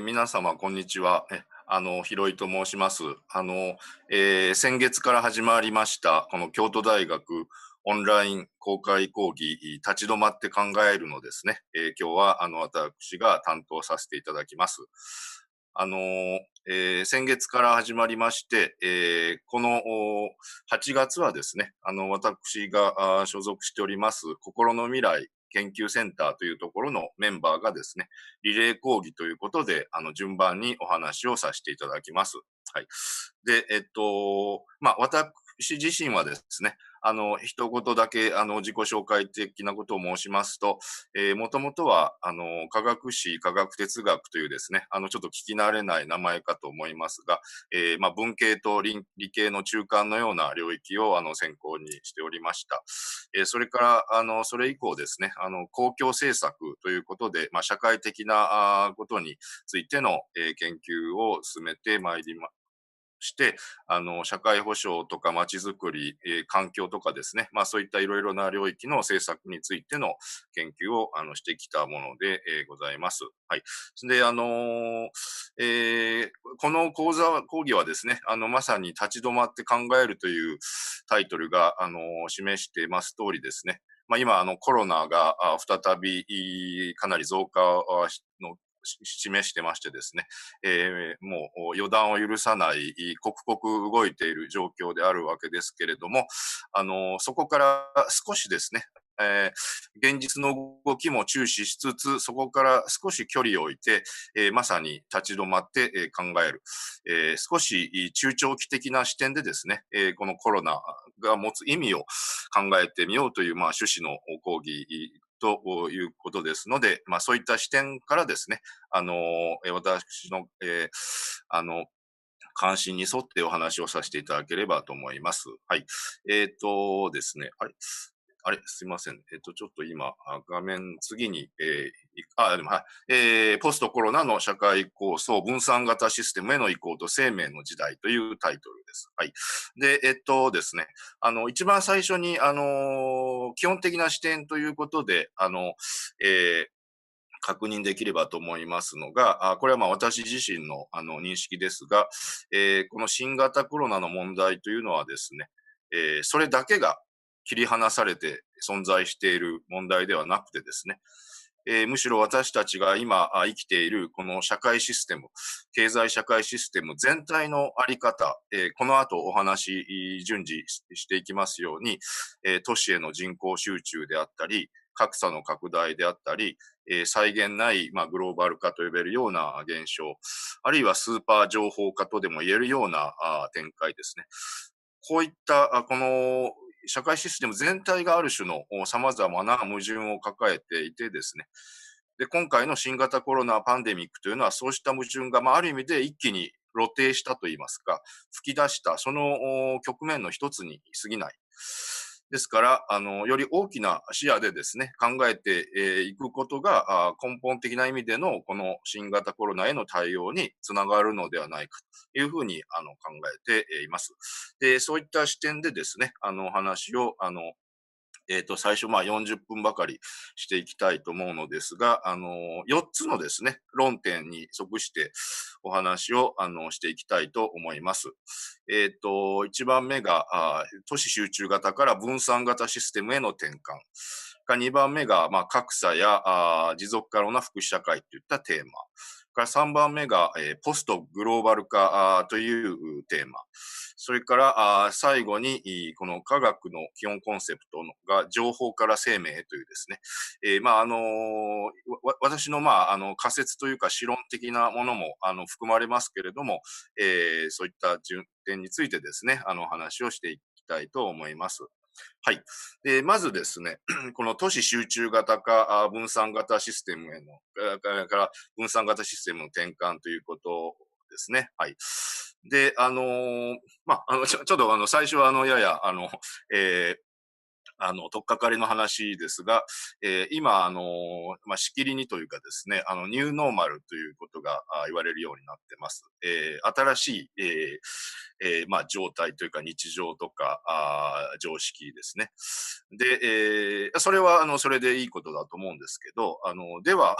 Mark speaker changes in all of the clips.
Speaker 1: 皆様、こんにちは。ひろいと申します。先月から始まりました、この京都大学オンライン公開講義、立ち止まって考えるのですね。今日は、私が担当させていただきます。あの、先月から始まりまして、この8月はですね、私が所属しております、心の未来研究センターというところのメンバーがですね、リレー講義ということで、順番にお話をさせていただきます。はい。で、私自身はですね、一言だけ、自己紹介的なことを申しますと、もともとは、科学史、科学哲学というですね、ちょっと聞き慣れない名前かと思いますが、文系と理系の中間のような領域を、専攻にしておりました。それから、それ以降ですね、公共政策ということで、社会的なことについての、研究を進めてまいりまして、社会保障とかまちづくり、環境とかですね、そういったいろいろな領域の政策についての研究を、してきたもので、ございます。はい。で、この講義はですね、まさに立ち止まって考えるというタイトルが、示してます通りですね、今、コロナが再びかなり増加の示してましてですね、もう予断を許さない、刻々動いている状況であるわけですけれども、そこから少しですね、現実の動きも注視しつつ、そこから少し距離を置いて、まさに立ち止まって、考える、少し中長期的な視点でですね、このコロナが持つ意味を考えてみようという、趣旨の講義ということですので、そういった視点からですね、私の、関心に沿ってお話をさせていただければと思います。はい。ですね、すいません。ちょっと今、画面次に、でも、はい。ポストコロナの社会構想分散型システムへの移行と生命の時代というタイトルです。はい。で、ですね、一番最初に、基本的な視点ということで、えー確認できればと思いますのが、これは私自身の認識ですが、この新型コロナの問題というのはですね、それだけが切り離されて存在している問題ではなくてですね、むしろ私たちが今生きているこの社会システム、経済社会システム全体のあり方、この後お話順次していきますように、都市への人口集中であったり、格差の拡大であったり、際限ない、グローバル化と呼べるような現象、あるいはスーパー情報化とでも言えるような展開ですね。こういったこの社会システム全体がある種の様々な矛盾を抱えていてですね。で、今回の新型コロナパンデミックというのはそうした矛盾が、ある意味で一気に露呈したといいますか、吹き出した、その局面の一つに過ぎない。ですから、より大きな視野でですね、考えていくことが、根本的な意味でのこの新型コロナへの対応につながるのではないかというふうに考えています。で、そういった視点でですね、お話を最初、40分ばかりしていきたいと思うのですが、4つのですね、論点に即してお話を、していきたいと思います。1番目が、都市集中型から分散型システムへの転換。2番目が、格差や持続可能な福祉社会といったテーマ。3番目が、ポストグローバル化というテーマ。それから最後に、この科学の基本コンセプトが情報から生命へというですね、私の、仮説というか主論的なものも含まれますけれども、そういった順点についてですね、話をしていきたいと思います。はい。で、まずですね、この都市集中型か分散型システムへの、から分散型システムの転換ということですね。はい。で、ちょっと最初はやや、えー取っかかりの話ですが、今、しきりにというかですね、ニューノーマルということが言われるようになってます。新しい、状態というか日常とか、常識ですね。で、それは、それでいいことだと思うんですけど、では、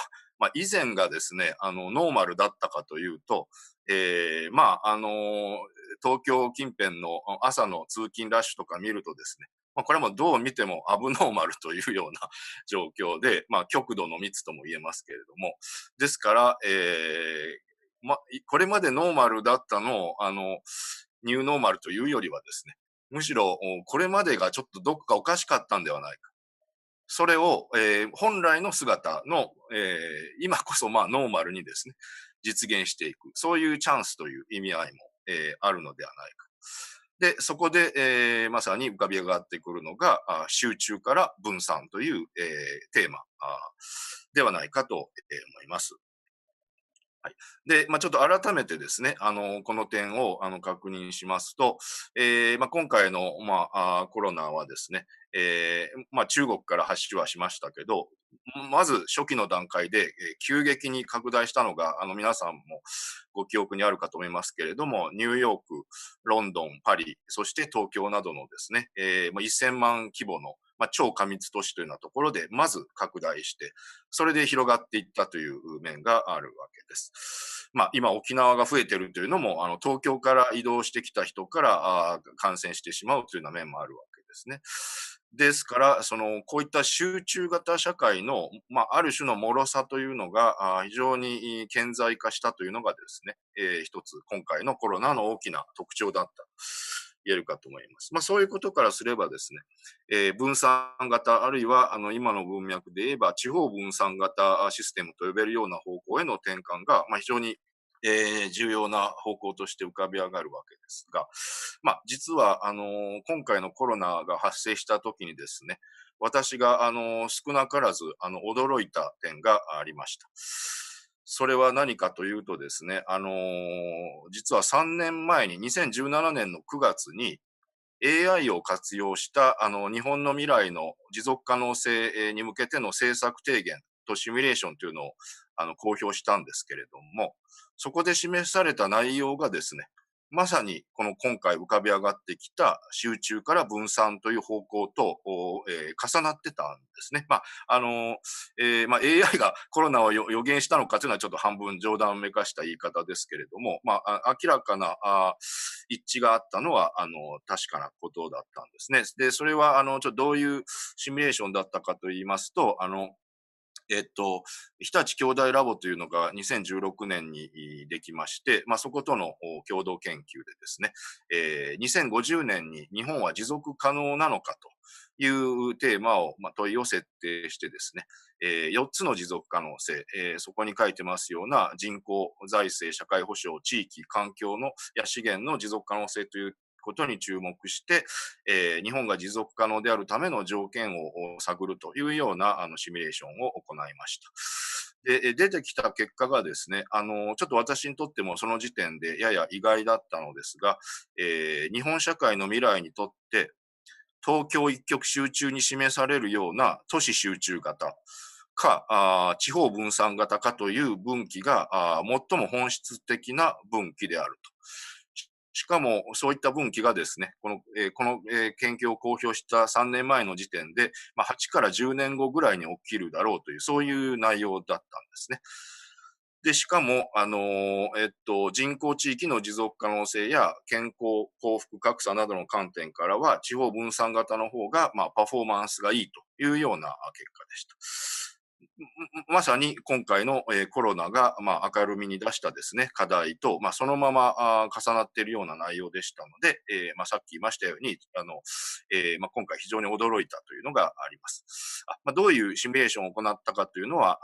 Speaker 1: 以前がですね、ノーマルだったかというと、東京近辺の朝の通勤ラッシュとか見るとですね、これもどう見てもアブノーマルというような状況で、極度の密とも言えますけれども、ですから、これまでノーマルだったのを、ニューノーマルというよりはですね、むしろ、これまでがちょっとどこかおかしかったんではないか。それを、本来の姿の、今こそノーマルにですね、実現していく。そういうチャンスという意味合いも、あるのではないか。で、そこで、まさに浮かび上がってくるのが、集中から分散という、テーマではないかと、思います。はい。で、ちょっと改めてですね、この点を、確認しますと、今回の、コロナはですね、中国から発しはしましたけど、まず初期の段階で、急激に拡大したのが、皆さんもご記憶にあるかと思いますけれども、ニューヨーク、ロンドン、パリ、そして東京などのですね、1000万規模の、超過密都市というようなところで、まず拡大して、それで広がっていったという面があるわけです。今沖縄が増えているというのも、東京から移動してきた人から感染してしまうというような面もあるわけですね。ですから、こういった集中型社会の、ある種の脆さというのが、非常に顕在化したというのがですね、一つ今回のコロナの大きな特徴だったと言えるかと思います。そういうことからすればですね、分散型、あるいは今の文脈で言えば地方分散型システムと呼べるような方向への転換が、非常に重要な方向として浮かび上がるわけですが、実は、今回のコロナが発生した時にですね、私が、少なからず、驚いた点がありました。それは何かというとですね、実は3年前に2017年の9月に AI を活用した日本の未来の持続可能性に向けての政策提言とシミュレーションというのを公表したんですけれども、そこで示された内容がですね、まさにこの今回浮かび上がってきた集中から分散という方向と、重なってたんですね。AI がコロナを予言したのかというのはちょっと半分冗談めかした言い方ですけれども、明らかな一致があったのは、確かなことだったんですね。で、それは、どういうシミュレーションだったかと言いますと、日立兄弟ラボというのが2016年にできまして、そことの共同研究でですね、2050年に日本は持続可能なのかというテーマを、問いを設定してですね、4つの持続可能性、そこに書いてますような人口、財政、社会保障、地域、環境のや資源の持続可能性ということに注目して、日本が持続可能であるための条件を探るというようなシミュレーションを行いました。で、出てきた結果がですね、ちょっと私にとってもその時点でやや意外だったのですが、日本社会の未来にとって、東京一極集中に示されるような都市集中型か、地方分散型かという分岐が最も本質的な分岐であると。しかも、そういった分岐がですね、この研究を公表した3年前の時点で、8から10年後ぐらいに起きるだろうという、そういう内容だったんですね。で、しかも、人口地域の持続可能性や健康、幸福格差などの観点からは、地方分散型の方が、パフォーマンスがいいというような結果でした。まさに今回の、コロナが、明るみに出したですね、課題と、そのまま重なっているような内容でしたので、さっき言いましたように、今回非常に驚いたというのがあります。どういうシミュレーションを行ったかというのは、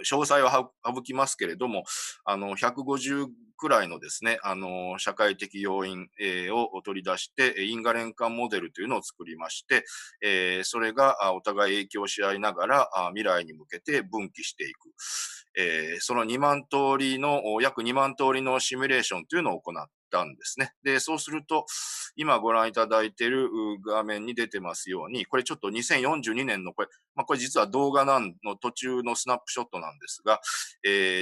Speaker 1: 詳細は省きますけれども、150くらいのですね、社会的要因、を取り出して、因果連関モデルというのを作りまして、それがお互い影響し合いながら、未来に向けて分岐していく。その2万通りの、約2万通りのシミュレーションというのを行っったんですね。で、そうすると、今ご覧いただいている画面に出てますように、これちょっと2042年のこれ、これ実は動画の途中のスナップショットなんですが、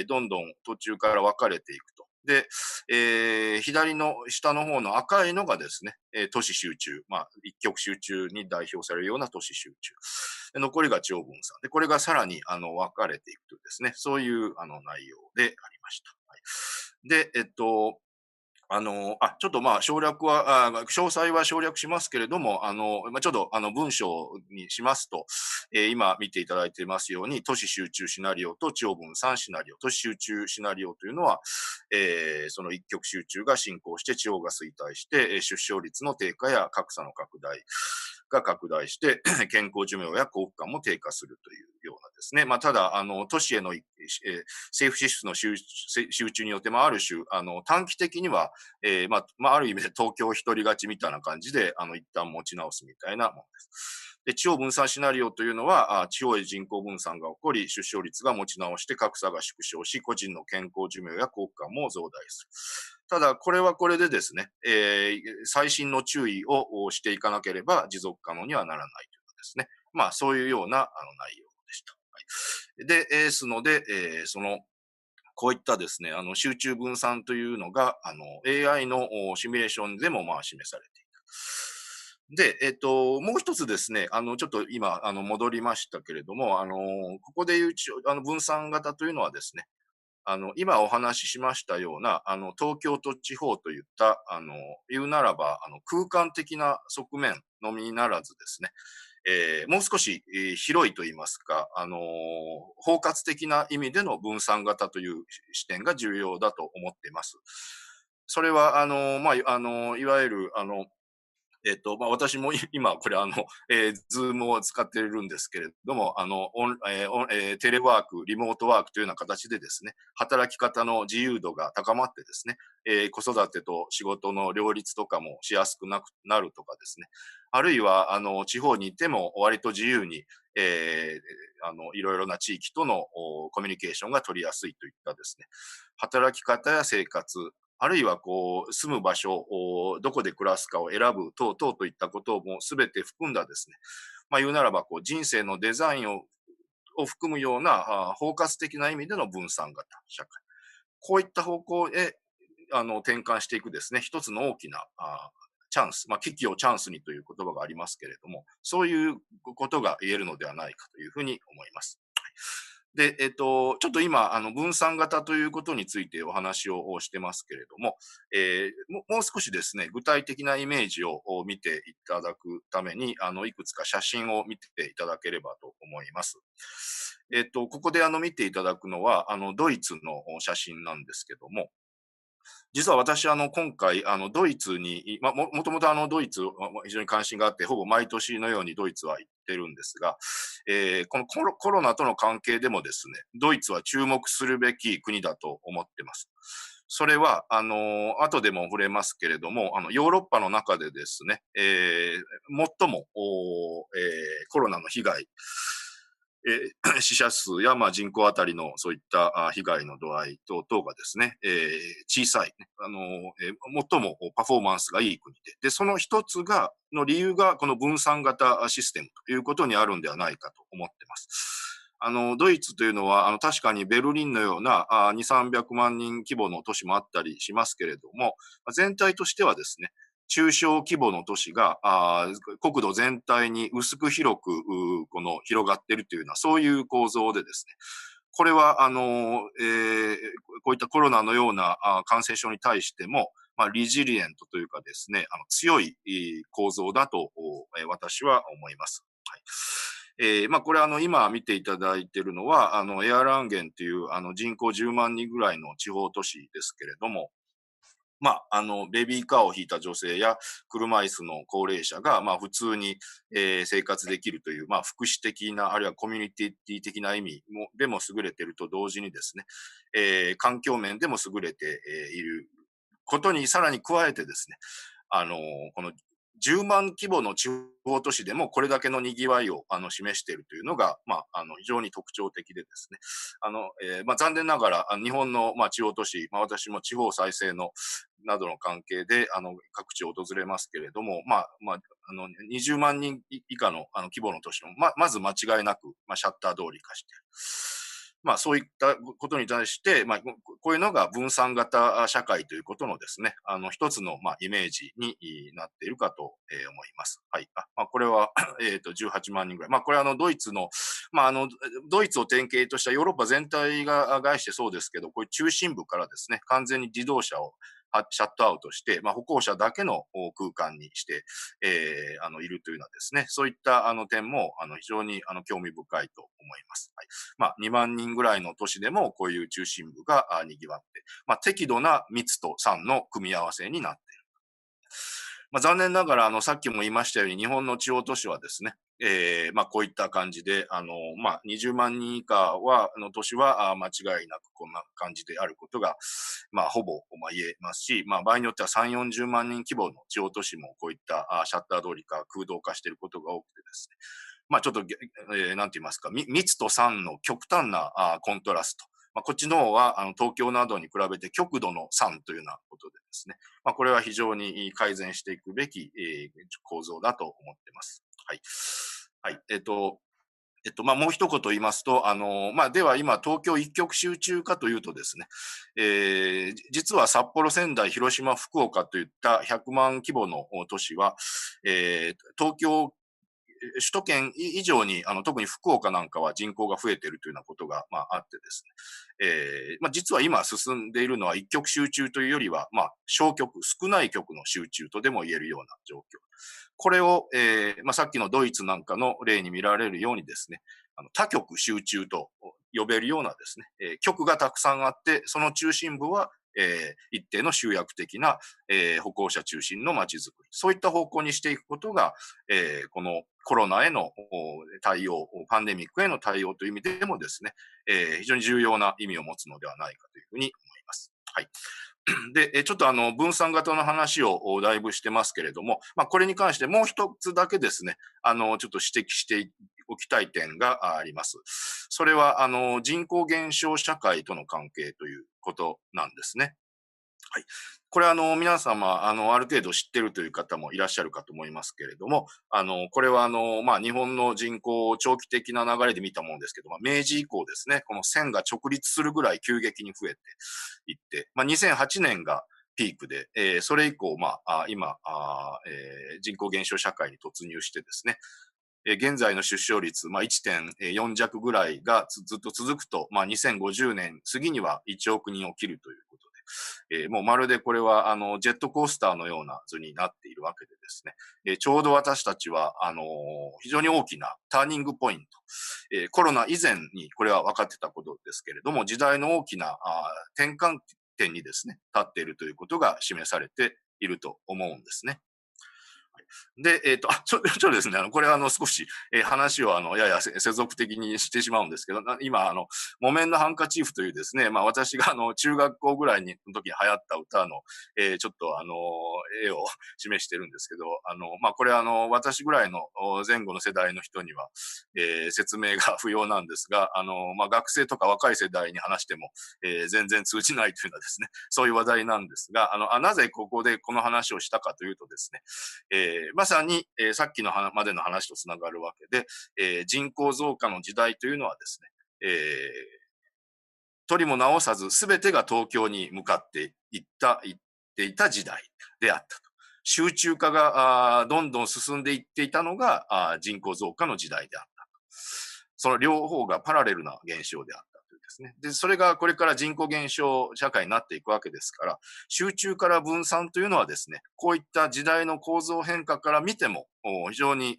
Speaker 1: どんどん途中から分かれていくと。で、左の下の方の赤いのがですね、都市集中、一極集中に代表されるような都市集中。で残りが長文さん。で、これがさらに、分かれていくというですね、そういう、内容でありました。はい、で、ちょっと省略は、詳細は省略しますけれども、ちょっと文章にしますと、今見ていただいていますように、都市集中シナリオと長文3シナリオ、都市集中シナリオというのは、その一極集中が進行して地方が衰退して、出生率の低下や格差の拡大が拡大して、健康寿命や幸福感も低下するというようなですね。ただ、都市への、政府支出の集中によって、ある種、短期的には、ある意味で東京一人勝ちみたいな感じで、一旦持ち直すみたいなものです。で、地方分散シナリオというのは、地方へ人口分散が起こり、出生率が持ち直して格差が縮小し、個人の健康寿命や幸福感も増大する。ただ、これはこれでですね、細心の注意をしていかなければ持続可能にはならないということですね。そういうような内容でした。はい、で、ですので、こういったですね、集中分散というのが、AI のシミュレーションでも示されていた。で、もう一つですね、ちょっと今、戻りましたけれども、ここでいう分散型というのはですね、今お話ししましたような、東京と地方といった、言うならば、空間的な側面のみならずですね、もう少し、広いと言いますか、包括的な意味での分散型という視点が重要だと思っています。それは、いわゆる、私も今、これズームを使っているんですけれども、テレワーク、リモートワークというような形でですね、働き方の自由度が高まってですね、子育てと仕事の両立とかもしやすくなるとかですね、あるいは、地方にいても割と自由に、いろいろな地域とのコミュニケーションが取りやすいといったですね、働き方や生活、あるいは住む場所をどこで暮らすかを選ぶ等々といったことも全て含んだですね、言うならば人生のデザインを含むような包括的な意味での分散型社会。こういった方向へ転換していくですね、一つの大きなチャンス、危機をチャンスにという言葉がありますけれども、そういうことが言えるのではないかというふうに思います。で、ちょっと今、分散型ということについてお話をしてますけれども、もう少しですね、具体的なイメージを見ていただくために、いくつか写真を見ていただければと思います。ここで見ていただくのは、ドイツの写真なんですけども、実は私、今回、ドイツに、もともとドイツ、非常に関心があって、ほぼ毎年のようにドイツは行ってるんですが、このコロナとの関係でもですね、ドイツは注目するべき国だと思ってます。それは、後でも触れますけれども、ヨーロッパの中でですね、最も、コロナの被害、死者数や人口あたりのそういった被害の度合い等々がですね、小さい、ね、最もパフォーマンスがいい国で、その一つの理由がこの分散型システムということにあるんではないかと思っています。ドイツというのは、確かにベルリンのような2、300万人規模の都市もあったりしますけれども、全体としてはですね、中小規模の都市が国土全体に薄く広く広がっているというような、そういう構造でですね、これはこういったコロナのような感染症に対しても、リジリエントというかですね、強い構造だと私は思います。はい。これ今見ていただいているのは、エアランゲンという人口10万人ぐらいの地方都市ですけれども、ベビーカーを引いた女性や車椅子の高齢者が、普通に、生活できるという、福祉的な、あるいはコミュニティ的な意味でも優れていると同時にですね、環境面でも優れていることにさらに加えてですね、この10万規模の地方都市でもこれだけの賑わいを示しているというのが、非常に特徴的でですね。残念ながら、日本の、地方都市、私も地方再生の、などの関係で、各地を訪れますけれども、20万人以下の、規模の都市も、まず間違いなく、シャッター通り化している。そういったことに対して、こういうのが分散型社会ということのですね、一つの、イメージになっているかと、思います。はい。これは、18万人ぐらい。これはドイツの、ドイツを典型としたヨーロッパ全体が概してそうですけど、こういう中心部からですね、完全に自動車をシャットアウトして、歩行者だけの空間にして、いるというのはですね、そういった点も非常に興味深いと思います。はい。2万人ぐらいの都市でもこういう中心部が賑わって、適度な密と酸の組み合わせになっている。残念ながら、さっきも言いましたように、日本の地方都市はですね、こういった感じで、20万人以下は、都市は、間違いなくこんな感じであることが、ほぼ、言えますし、場合によっては3、40万人規模の地方都市もこういったシャッター通りか空洞化していることが多くてですね、ちょっと、なんて言いますか、密と酸の極端なコントラスト。こっちの方は、東京などに比べて極度の酸というようなことでですね、これは非常に改善していくべき、構造だと思っています。はい。はい。もう一言言いますと、では今、東京一極集中かというとですね、実は札幌、仙台、広島、福岡といった100万規模の都市は、東京首都圏以上に、特に福岡なんかは人口が増えているというようなことが、あってですね。実は今進んでいるのは一極集中というよりは、小極、少ない極の集中とでも言えるような状況。これを、さっきのドイツなんかの例に見られるようにですね、多極集中と呼べるようなですね、極がたくさんあって、その中心部は一定の集約的な、歩行者中心の街づくり。そういった方向にしていくことが、このコロナへの対応、パンデミックへの対応という意味でもですね、非常に重要な意味を持つのではないかというふうに思います。はい。で、ちょっと分散型の話をだいぶしてますけれども、これに関してもう一つだけですね、ちょっと指摘しておきたい点があります。それは、人口減少社会との関係ということなんですね。はい。これは皆様、ある程度知ってるという方もいらっしゃるかと思いますけれども、これは日本の人口を長期的な流れで見たものですけど、明治以降ですね、この線が直立するぐらい急激に増えていって、2008年がピークで、それ以降、今、人口減少社会に突入してですね、現在の出生率、1.4弱ぐらいがずっと続くと、2050年過ぎには1億人を切るということで、もうまるでこれは、ジェットコースターのような図になっているわけでですね、ちょうど私たちは、非常に大きなターニングポイント、コロナ以前にこれは分かってたことですけれども、時代の大きな転換点にですね、立っているということが示されていると思うんですね。で、ちょですね、これは少し、話をやや世俗的にしてしまうんですけど、今、木綿のハンカチーフというですね、私が中学校ぐらいの時に流行った歌の、ちょっと絵を示してるんですけど、これ私ぐらいの前後の世代の人には、説明が不要なんですが、学生とか若い世代に話しても、全然通じないというのはですね、そういう話題なんですが、なぜここでこの話をしたかというとですね、まさに、さっきのまでの話とつながるわけで、人口増加の時代というのはですね、取りも直さず全てが東京に向かっていっていた時代であったと。集中化がどんどん進んでいっていたのが人口増加の時代であった。その両方がパラレルな現象であった。ですね。で、それがこれから人口減少社会になっていくわけですから、集中から分散というのはですね、こういった時代の構造変化から見ても、非常に、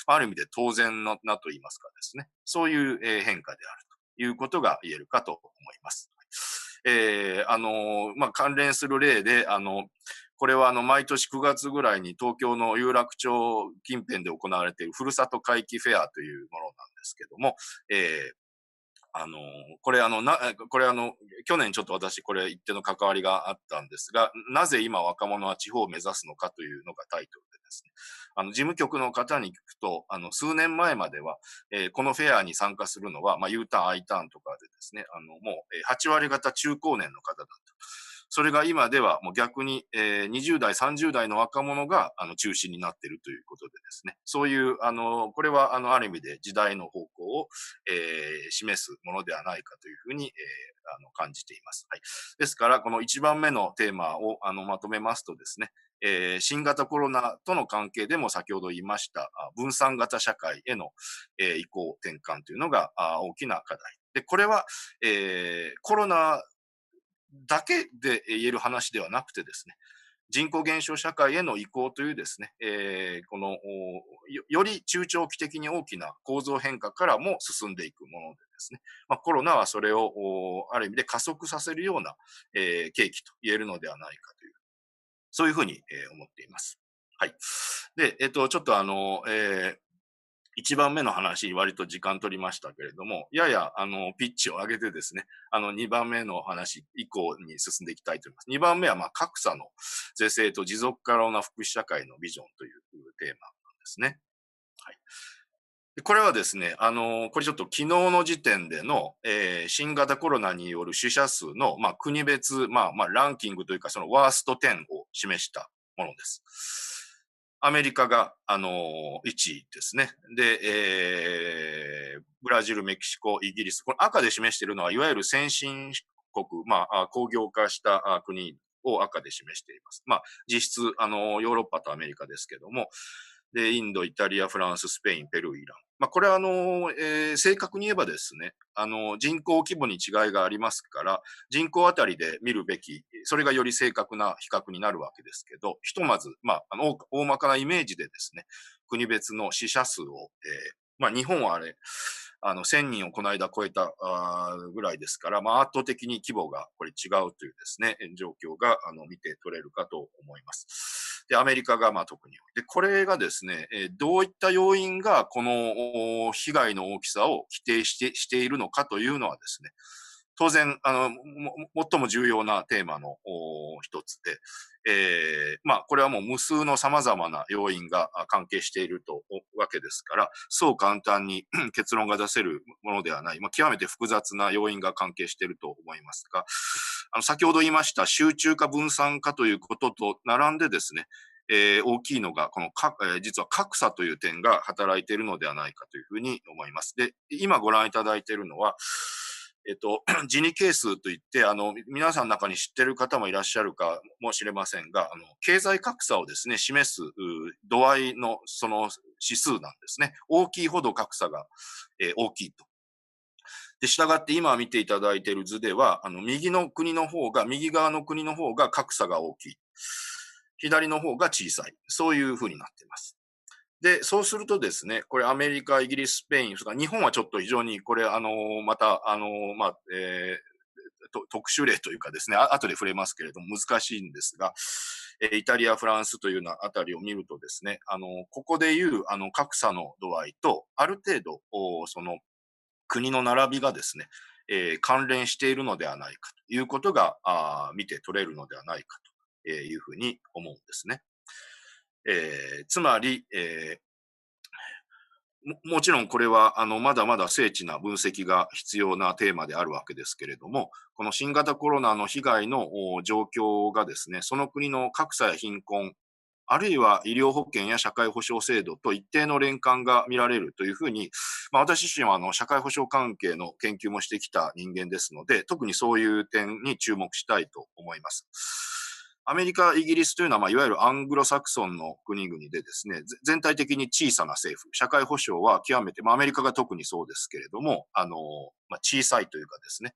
Speaker 1: ある意味で当然なと言いますかですね、そういう、変化であるということが言えるかと思います。関連する例で、これは毎年9月ぐらいに東京の有楽町近辺で行われているふるさと回帰フェアというものなんですけども、あの、これ去年ちょっと私これ一定の関わりがあったんですが、なぜ今若者は地方を目指すのかというのがタイトルでですね。事務局の方に聞くと、数年前までは、このフェアに参加するのは、U ターン、I ターンとかでですね、もう、8割方中高年の方だと。それが今ではもう逆に、20代、30代の若者が、中心になっているということでですね。そういう、これは、ある意味で時代の方向を、示すものではないかというふうに、感じています。はい。ですから、この1番目のテーマを、まとめますとですね、新型コロナとの関係でも先ほど言いました、分散型社会への、移行転換というのが大きな課題。で、これは、コロナだけで言える話ではなくてですね、人口減少社会への移行というですね、より中長期的に大きな構造変化からも進んでいくものでですね、コロナはそれをある意味で加速させるような、契機と言えるのではないかという、そういうふうに、思っています。はい。で、ちょっと1番目の話、割と時間取りましたけれども、やや、ピッチを上げてですね、2番目の話以降に進んでいきたいと思います。2番目は、格差の是正と持続可能な福祉社会のビジョンというテーマなんですね。はい。でこれはですね、これちょっと昨日の時点での、新型コロナによる死者数の、国別、ランキングというか、そのワースト10を示したものです。アメリカが、1位ですね。で、ブラジル、メキシコ、イギリス。これ赤で示しているのは、いわゆる先進国、工業化した国を赤で示しています。実質、ヨーロッパとアメリカですけども、で、インド、イタリア、フランス、スペイン、ペルー、イラン。これは正確に言えばですね、人口規模に違いがありますから、人口あたりで見るべき、それがより正確な比較になるわけですけど、ひとまず、大まかなイメージでですね、国別の死者数を、日本はあれ、1000人をこの間超えたぐらいですから、圧倒的に規模がこれ違うというですね、状況が見て取れるかと思います。で、アメリカが特に多い。で、これがですね、どういった要因がこの被害の大きさを規定しているのかというのはですね、当然、最も重要なテーマの一つで、これはもう無数の様々な要因が関係しているわけですから、そう簡単に結論が出せるものではない、極めて複雑な要因が関係していると思いますが、先ほど言いました集中化分散化ということと並んでですね、大きいのが、実は格差という点が働いているのではないかというふうに思います。で、今ご覧いただいているのは、ジニ係数といって、皆さんの中に知っている方もいらっしゃるかもしれませんが、経済格差をですね、示す度合いのその指数なんですね。大きいほど格差が、大きいと。で、従って今見ていただいている図では、右側の国の方が格差が大きい。左の方が小さい。そういう風になっています。で、そうするとですね、これアメリカ、イギリス、スペイン、それから日本はちょっと非常にこれ、また、特殊例というかですね、後で触れますけれども難しいんですが、イタリア、フランスというようなあたりを見るとですね、ここでいう、格差の度合いと、ある程度、その国の並びがですね、関連しているのではないかということが、見て取れるのではないかというふうに思うんですね。つまり、もちろんこれは、まだまだ精緻な分析が必要なテーマであるわけですけれども、この新型コロナの被害の状況がですね、その国の格差や貧困、あるいは医療保険や社会保障制度と一定の連関が見られるというふうに、私自身は社会保障関係の研究もしてきた人間ですので、特にそういう点に注目したいと思います。アメリカ、イギリスというのは、いわゆるアングロサクソンの国々でですね、全体的に小さな政府、社会保障は極めて、アメリカが特にそうですけれども、小さいというかですね、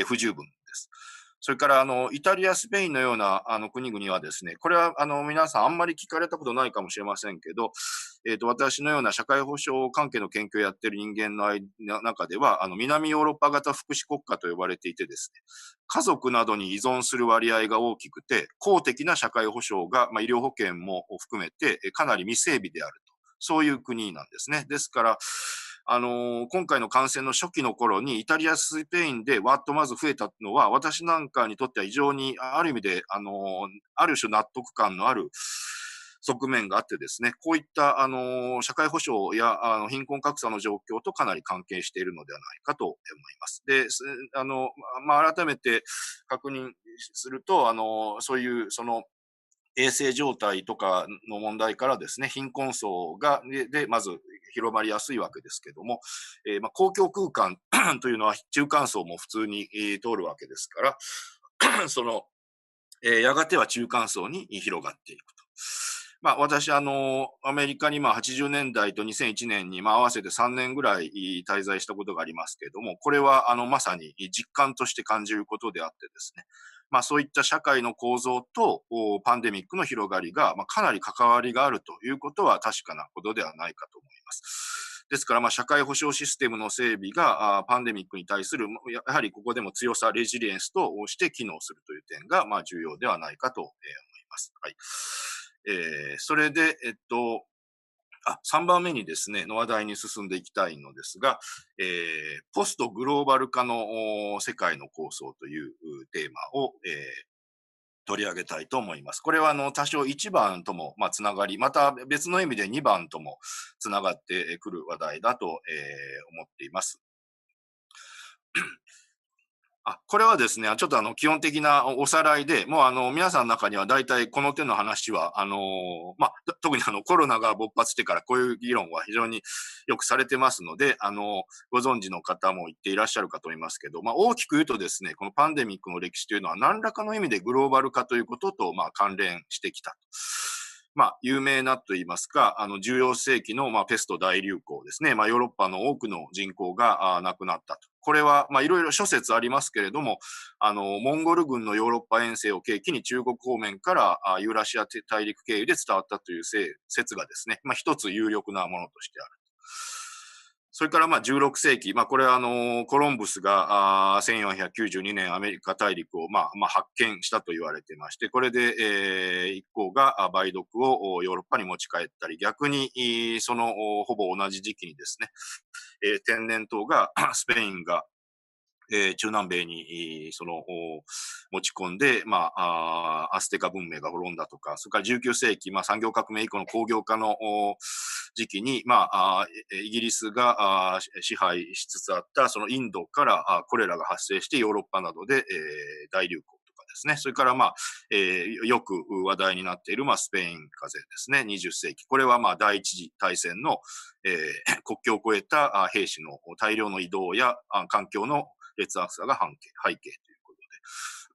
Speaker 1: 不十分です。それから、イタリア、スペインのような、国々はですね、これは、皆さんあんまり聞かれたことないかもしれませんけど、私のような社会保障関係の研究をやっている人間の中では、南ヨーロッパ型福祉国家と呼ばれていてですね、家族などに依存する割合が大きくて、公的な社会保障が、医療保険も含めて、かなり未整備であると。そういう国なんですね。ですから、今回の感染の初期の頃にイタリア、スペインでわっとまず増えたのは、私なんかにとっては非常にある意味で、ある種納得感のある側面があってですね、こういった、社会保障や、貧困格差の状況とかなり関係しているのではないかと思います。で、改めて確認すると、そういう、衛生状態とかの問題からですね、貧困層まず広まりやすいわけですけども、公共空間というのは中間層も普通に、通るわけですから、やがては中間層に広がっていくと。私、アメリカに80年代と2001年に、合わせて3年ぐらい滞在したことがありますけれども、これは、まさに実感として感じることであってですね、そういった社会の構造とパンデミックの広がりが、かなり関わりがあるということは確かなことではないかと思います。ですから、社会保障システムの整備がパンデミックに対する、やはりここでも強さ、レジリエンスとして機能するという点が、重要ではないかと思います。はい。それで、3番目にですね、の話題に進んでいきたいのですが、ポストグローバル化の世界の構想というテーマを、取り上げたいと思います。これは多少1番ともつながり、また別の意味で2番ともつながってくる話題だと、思っています。これはですね、ちょっと基本的なおさらいで、もう皆さんの中には大体この手の話は、特にコロナが勃発してからこういう議論は非常によくされてますので、ご存知の方も言っていらっしゃるかと思いますけど、大きく言うとですね、このパンデミックの歴史というのは何らかの意味でグローバル化ということと、関連してきたと。有名なと言いますか、14世紀の、ペスト大流行ですね。ヨーロッパの多くの人口が亡くなったと。これは、いろいろ諸説ありますけれども、モンゴル軍のヨーロッパ遠征を契機に中国方面からユーラシア大陸経由で伝わったという説がですね、一つ有力なものとしてある。それから16世紀、これはコロンブスが1492年アメリカ大陸を発見したと言われていまして、これで、一行が梅毒をヨーロッパに持ち帰ったり、逆にそのほぼ同じ時期にですね、天然痘がスペインが中南米に、持ち込んで、アステカ文明が滅んだとか、それから19世紀、産業革命以降の工業化の時期に、イギリスが支配しつつあった、そのインドからコレラが発生してヨーロッパなどで、大流行とかですね。それから、よく話題になっている、スペイン風邪ですね。20世紀。これは、第一次大戦の、国境を越えた兵士の大量の移動や環境の劣悪さが背景というこ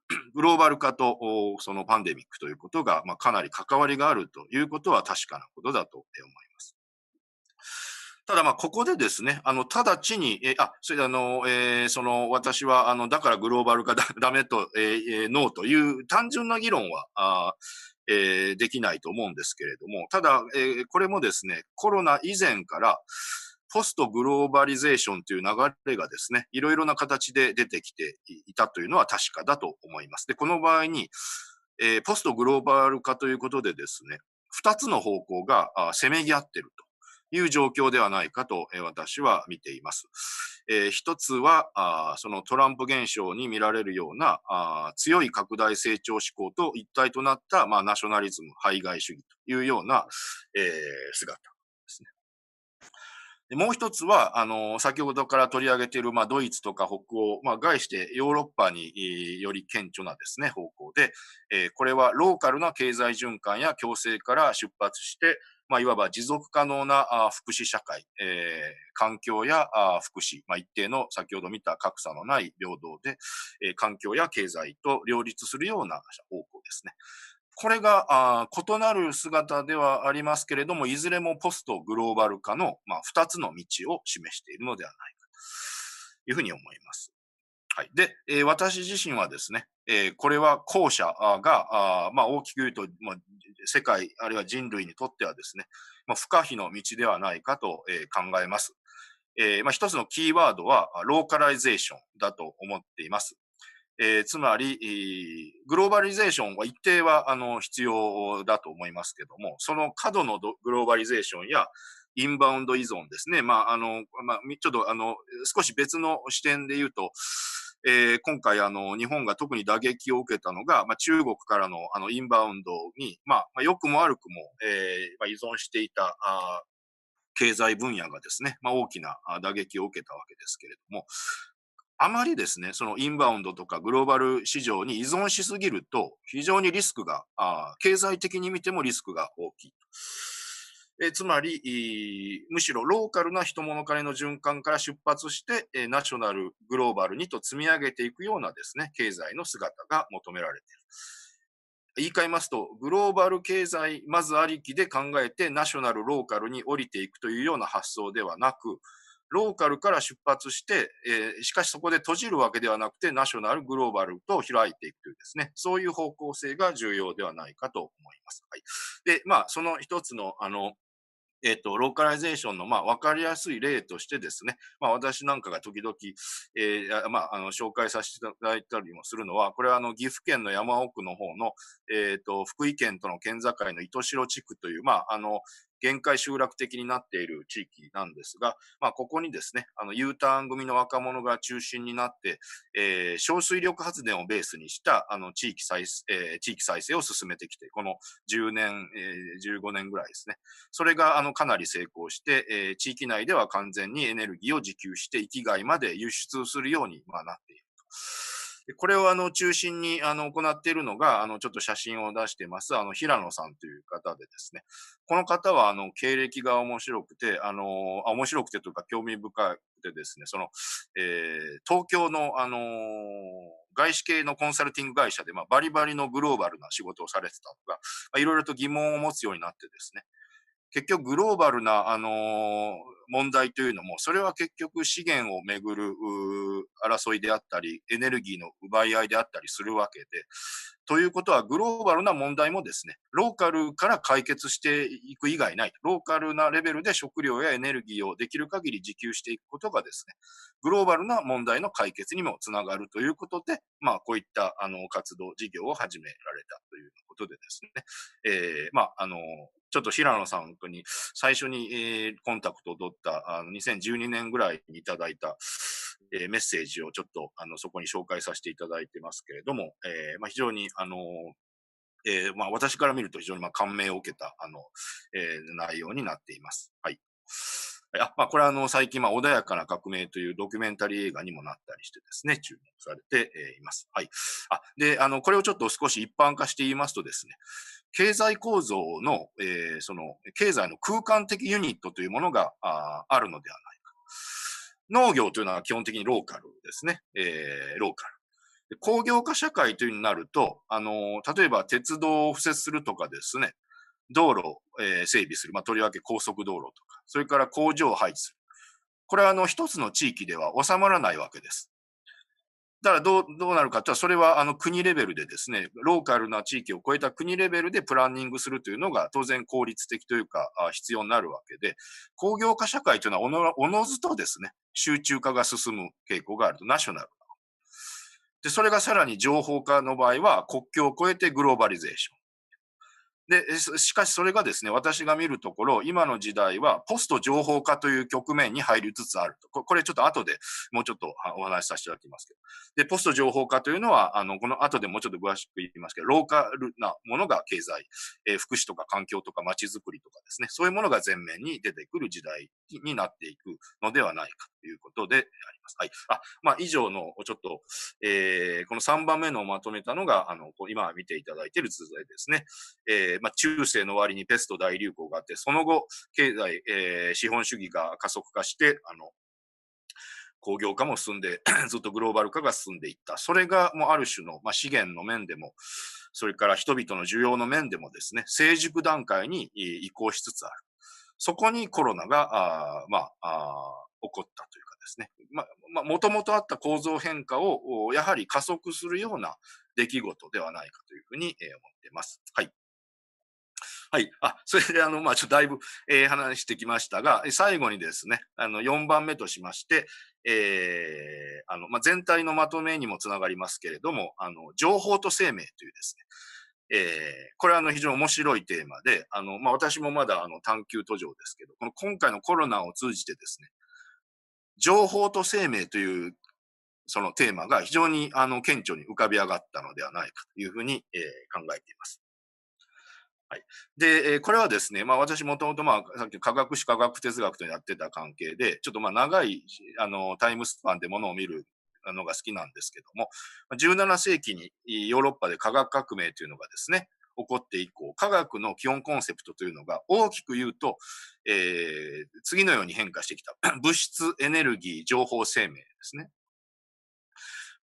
Speaker 1: とで、グローバル化とそのパンデミックということが、かなり関わりがあるということは確かなことだと思います。ただここでですね、直ちに、それで私は、だからグローバル化ダメと、ノーという単純な議論は、できないと思うんですけれども、ただ、これもですね、コロナ以前から、ポストグローバリゼーションという流れがですね、いろいろな形で出てきていたというのは確かだと思います。で、この場合に、ポストグローバル化ということでですね、二つの方向がせめぎ合っているという状況ではないかと、私は見ています。一つはそのトランプ現象に見られるような強い拡大成長志向と一体となった、ナショナリズム、排外主義というような、姿ですね。でもう一つは、先ほどから取り上げている、ドイツとか北欧、概してヨーロッパにより顕著なですね、方向で、これはローカルな経済循環や共生から出発して、いわば持続可能な福祉社会、環境や福祉、一定の先ほど見た格差のない平等で、環境や経済と両立するような方向ですね。これが異なる姿ではありますけれども、いずれもポストグローバル化の2つの道を示しているのではないかというふうに思います。はい。で、私自身はですね、これは後者が大きく言うと、世界あるいは人類にとってはですね、不可避の道ではないかと、考えます。一つのキーワードはローカライゼーションだと思っています。つまり、グローバリゼーションは一定は必要だと思いますけども、その過度のグローバリゼーションやインバウンド依存ですね。ちょっと少し別の視点で言うと、今回日本が特に打撃を受けたのが、中国からのインバウンドに、良くも悪くも、依存していた、経済分野がですね、大きな打撃を受けたわけですけれども、あまりですね、そのインバウンドとかグローバル市場に依存しすぎると、非常にリスクが、経済的に見てもリスクが大きい。つまり、むしろローカルな人物金の循環から出発して、ナショナル、グローバルにと積み上げていくようなですね、経済の姿が求められている。言い換えますと、グローバル経済まずありきで考えて、ナショナル、ローカルに降りていくというような発想ではなく、ローカルから出発して、しかしそこで閉じるわけではなくて、ナショナル、グローバルと開いていくというですね、そういう方向性が重要ではないかと思います。はい。で、その一つの、ローカライゼーションの、わかりやすい例としてですね、私なんかが時々、紹介させていただいたりもするのは、これは岐阜県の山奥の方の、福井県との県境の糸代地区という、限界集落的になっている地域なんですが、ここにですね、U ターン組の若者が中心になって、小水力発電をベースにした、地域再生を進めてきて、この10年、15年ぐらいですね。それがかなり成功して、地域内では完全にエネルギーを自給して域外まで輸出するように、なっていると。でこれを中心に行っているのが、ちょっと写真を出してます、平野さんという方でですね、この方は経歴が面白くて、面白くてというか興味深くてですね、東京の外資系のコンサルティング会社で、バリバリのグローバルな仕事をされてたのが、いろいろと疑問を持つようになってですね、結局グローバルな、問題というのも、それは結局資源をめぐる争いであったり、エネルギーの奪い合いであったりするわけで、ということはグローバルな問題もですね、ローカルから解決していく以外ない。ローカルなレベルで食料やエネルギーをできる限り自給していくことがですね、グローバルな問題の解決にもつながるということで、こういった活動、事業を始められたということでですね、ちょっと平野さんに最初に、コンタクトを取った2012年ぐらいにいただいた、メッセージをちょっとそこに紹介させていただいてますけれども、非常に私から見ると非常に感銘を受けた内容になっています。はい。これは最近穏やかな革命というドキュメンタリー映画にもなったりしてですね、注目されて、います。はい。で、これをちょっと少し一般化して言いますとですね、経済構造の、経済の空間的ユニットというものがあるのではないか。農業というのは基本的にローカルですね。ローカル。工業化社会というになると、例えば鉄道を敷設するとかですね、道路を、整備する。とりわけ高速道路とか、それから工場を配置する。これは一つの地域では収まらないわけです。だからどうなるかというと、それは国レベルでですね、ローカルな地域を超えた国レベルでプランニングするというのが当然効率的というか必要になるわけで、工業化社会というのはおのずとですね、集中化が進む傾向があると、ナショナル。で、それがさらに情報化の場合は国境を越えてグローバリゼーション。で、しかしそれがですね、私が見るところ、今の時代はポスト情報化という局面に入りつつあると。これちょっと後でもうちょっとお話しさせていただきますけど。で、ポスト情報化というのは、この後でもうちょっと詳しく言いますけど、ローカルなものが経済、福祉とか環境とか街づくりとかですね、そういうものが前面に出てくる時代になっていくのではないかということであります。はい。以上のちょっと、この3番目のをまとめたのが、今見ていただいている図でですね。中世の終わりにペスト大流行があって、その後、経済、資本主義が加速化して、工業化も進んで、ずっとグローバル化が進んでいった。それがもうある種の、資源の面でも、それから人々の需要の面でもですね、成熟段階に移行しつつある。そこにコロナが、起こったというかですね、もともとあった構造変化を、やはり加速するような出来事ではないかというふうに、思っています。はい。はい。それでちょっとだいぶ、話してきましたが、最後にですね、4番目としまして、全体のまとめにもつながりますけれども、情報と生命というですね、これは非常に面白いテーマで、私もまだ探求途上ですけど、この今回のコロナを通じてですね、情報と生命というそのテーマが非常に顕著に浮かび上がったのではないかというふうに、考えています。はい。で、これはですね、私もともとさっき科学史、科学哲学とやってた関係で、ちょっと長い、タイムスパンでものを見るのが好きなんですけども、17世紀にヨーロッパで科学革命というのがですね、起こって以降、科学の基本コンセプトというのが大きく言うと、次のように変化してきた。物質、エネルギー、情報、生命ですね。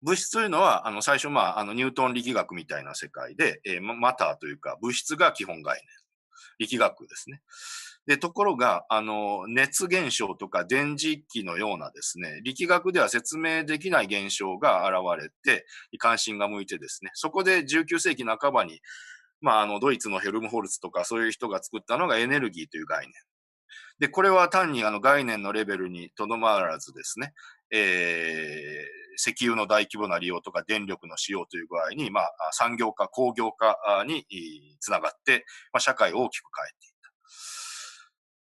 Speaker 1: 物質というのは、最初、ニュートン力学みたいな世界で、マターというか、物質が基本概念。力学ですね。で、ところが、熱現象とか電磁気のようなですね、力学では説明できない現象が現れて、関心が向いてですね、そこで19世紀半ばに、ドイツのヘルムホルツとかそういう人が作ったのがエネルギーという概念。で、これは単に概念のレベルにとどまらずですね、石油の大規模な利用とか電力の使用という具合に、産業化、工業化につながって、社会を大きく変えていった。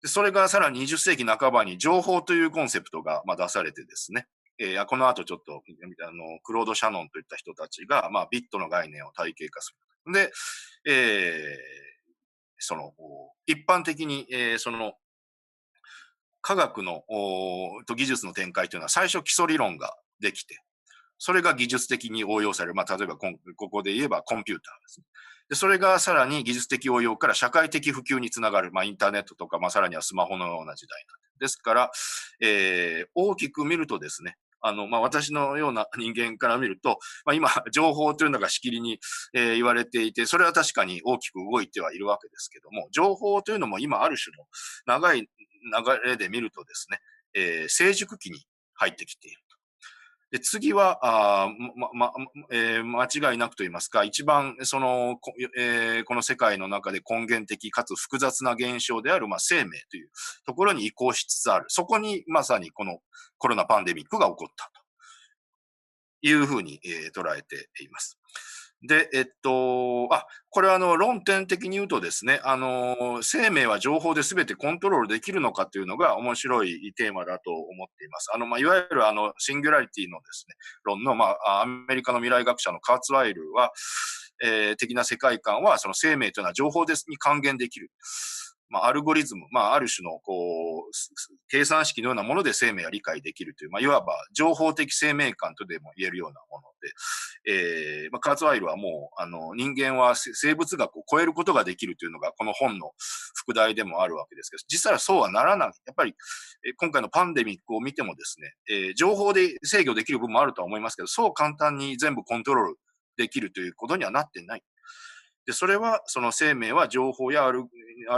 Speaker 1: で、それがさらに20世紀半ばに情報というコンセプトが出されてですね、この後ちょっと、クロード・シャノンといった人たちが、ビットの概念を体系化する。で、一般的に、科学の技術の展開というのは最初基礎理論ができて、それが技術的に応用される。例えばここで言えばコンピューターですね。で、それがさらに技術的応用から社会的普及につながる。インターネットとか、さらにはスマホのような時代ですから、大きく見るとですね、私のような人間から見ると、今、情報というのがしきりに、言われていて、それは確かに大きく動いてはいるわけですけども、情報というのも今ある種の長い流れで見るとですね、成熟期に入ってきている。で、次は、間違いなくと言いますか、一番、この世界の中で根源的かつ複雑な現象である、生命というところに移行しつつある。そこに、まさにこのコロナパンデミックが起こったというふうに、捉えています。で、これは論点的に言うとですね、生命は情報で全てコントロールできるのかというのが面白いテーマだと思っています。いわゆるシンギュラリティのですね、論の、アメリカの未来学者のカーツワイルは、的な世界観は、その生命というのは情報に還元できる。アルゴリズム、ある種の、計算式のようなもので生命は理解できるという、いわば情報的生命観とでも言えるようなもので、カーツワイルはもう、人間は生物学を超えることができるというのが、この本の副題でもあるわけですけど、実際はそうはならない。やっぱり、今回のパンデミックを見てもですね、情報で制御できる部分もあるとは思いますけど、そう簡単に全部コントロールできるということにはなってない。で、それは、その生命は情報やアル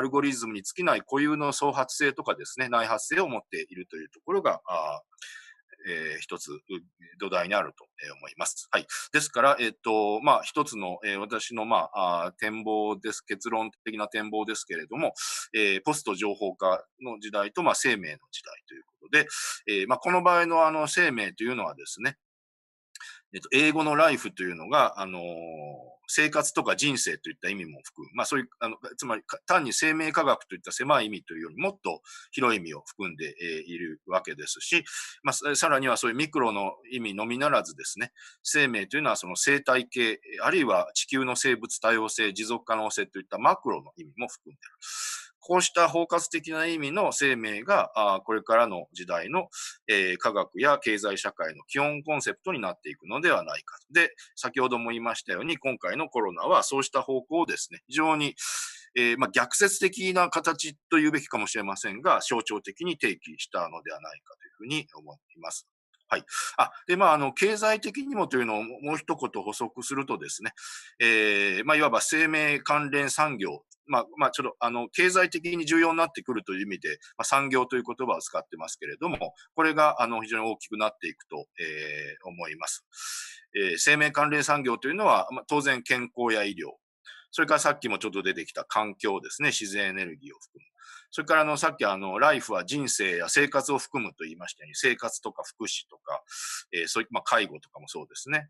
Speaker 1: ゴリズムに尽きない固有の創発性とかですね、内発性を持っているというところが、一つ土台にあると思います。はい。ですから、一つの、私の、展望です。結論的な展望ですけれども、ポスト情報化の時代と、生命の時代ということで、この場合の生命というのはですね、英語のライフというのが、生活とか人生といった意味も含む。そういう、つまり単に生命科学といった狭い意味というよりもっと広い意味を含んでいるわけですし、さらにはそういうミクロの意味のみならずですね、生命というのはその生態系、あるいは地球の生物多様性、持続可能性といったマクロの意味も含んでいる。こうした包括的な意味の生命が、これからの時代の、科学や経済社会の基本コンセプトになっていくのではないか。で、先ほども言いましたように、今回のコロナはそうした方向をですね、非常に、逆説的な形と言うべきかもしれませんが、象徴的に提起したのではないかというふうに思います。はい。で、経済的にもというのをもう一言補足するとですね、いわば生命関連産業、ちょっと、経済的に重要になってくるという意味で、産業という言葉を使ってますけれども、これが、非常に大きくなっていくと、思います。生命関連産業というのは、当然健康や医療、それからさっきもちょっと出てきた環境ですね、自然エネルギーを含む。それからさっきライフは人生や生活を含むと言いましたように、生活とか福祉とか、そういった、介護とかもそうですね。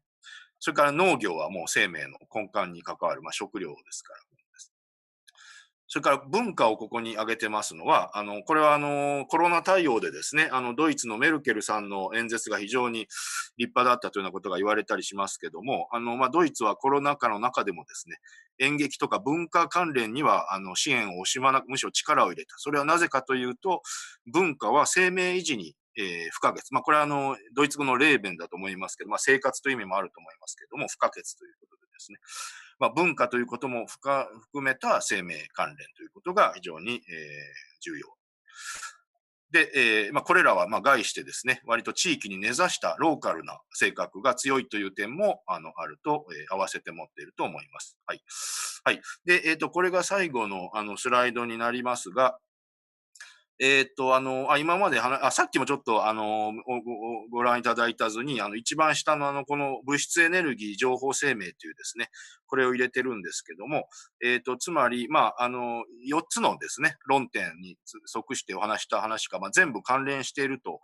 Speaker 1: それから農業はもう生命の根幹に関わる、食料ですから。それから文化をここに挙げてますのは、これはコロナ対応でですね、ドイツのメルケルさんの演説が非常に立派だったというようなことが言われたりしますけども、ドイツはコロナ禍の中でもですね、演劇とか文化関連には、支援を惜しまなく、むしろ力を入れた。それはなぜかというと、文化は生命維持に不可欠。これはドイツ語のレーベンだと思いますけど、生活という意味もあると思いますけども、不可欠ということでですね。文化ということも含めた生命関連ということが非常に、重要。で、これらは概してですね、割と地域に根ざしたローカルな性格が強いという点もあると、合わせて持っていると思います。はい。はい。で、これが最後のスライドになりますが、今までさっきもちょっと、ご覧いただいた図に、一番下のこの物質エネルギー情報生命というですね、これを入れてるんですけども、つまり、4つのですね、論点に即してお話した話が、全部関連していると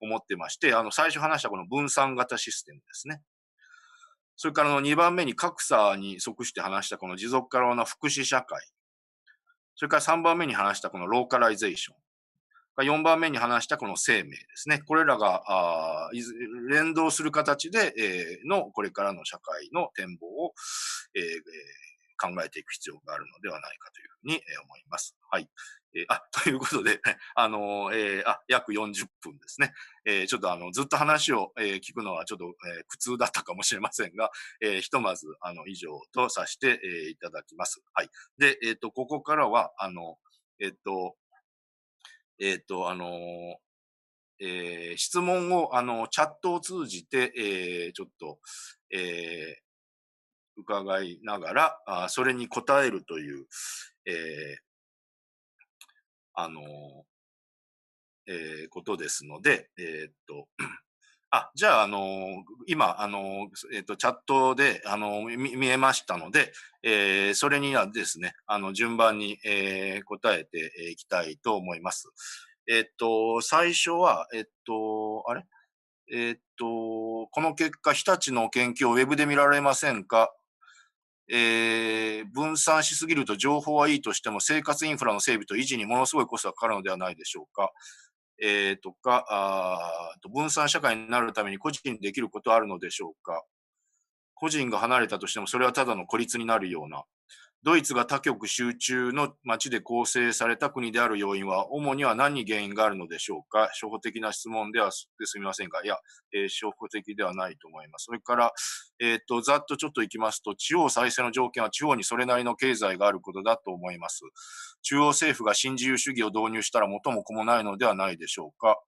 Speaker 1: 思ってまして、最初話したこの分散型システムですね。それから2番目に格差に即して話したこの持続可能な福祉社会。それから3番目に話したこのローカライゼーション。4番目に話したこの生命ですね。これらが連動する形で、のこれからの社会の展望を、考えていく必要があるのではないかというふうに思います。はい。ということで、約40分ですね。ちょっとずっと話を、聞くのはちょっと、苦痛だったかもしれませんが、ひとまず以上とさせて、いただきます。はい。で、ここからは、えっと、えっと、あの、質問を、チャットを通じて、ちょっと、え伺いながら、それに答えるという、えーあの、ことですので、じゃあ、今、チャットで、見えましたので、それにはですね、順番に、答えていきたいと思います。最初は、この結果、日立の研究をウェブで見られませんか？分散しすぎると情報はいいとしても、生活インフラの整備と維持にものすごいコストがかかるのではないでしょうか。とか、分散社会になるために個人にできることはあるのでしょうか。個人が離れたとしても、それはただの孤立になるような。ドイツが多極集中の街で構成された国である要因は、主には何に原因があるのでしょうか。初歩的な質問ですみませんが、いや、初歩的ではないと思います。それから、ざっとちょっといきますと、地方再生の条件は地方にそれなりの経済があることだと思います。中央政府が新自由主義を導入したら元も子もないのではないでしょうか。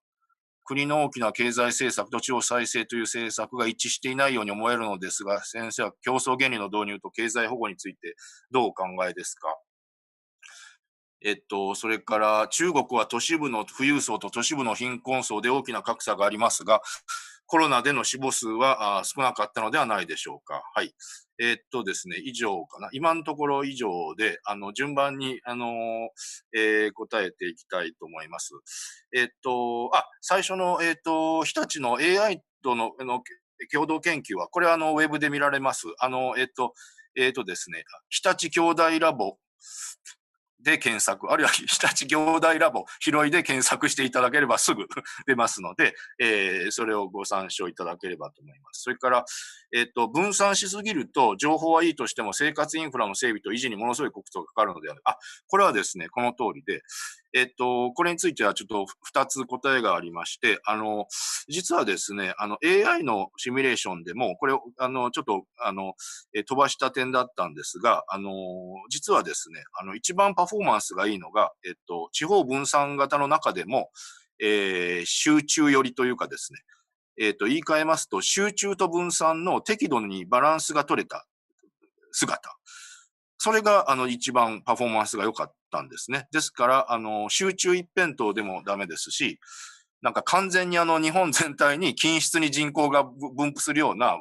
Speaker 1: 国の大きな経済政策と地方再生という政策が一致していないように思えるのですが、先生は競争原理の導入と経済保護についてどうお考えですか？それから中国は都市部の富裕層と都市部の貧困層で大きな格差がありますが、コロナでの死亡数は少なかったのではないでしょうか。はい。ですね、以上かな。今のところ以上で、順番に、答えていきたいと思います。最初の、日立の AI との、共同研究は、これはウェブで見られます。ですね、日立兄弟ラボで検索、あるいは日立兄弟ラボ、拾いで検索していただければすぐ出ますので、それをご参照いただければと思います。それから、分散しすぎると、情報はいいとしても生活インフラの整備と維持にものすごいコストがかかるのである。これはですね、この通りで、これについてはちょっと2つ答えがありまして、実はですね、AI のシミュレーションでも、これを、ちょっと、飛ばした点だったんですが、実はですね、一番パフォーマンスがいいのが、地方分散型の中でも、集中寄りというかですね、言い換えますと、集中と分散の適度にバランスが取れた姿。それが、一番パフォーマンスが良かったんですね。ですから、集中一辺倒でもダメですし、なんか完全に日本全体に均質に人口が分布するような、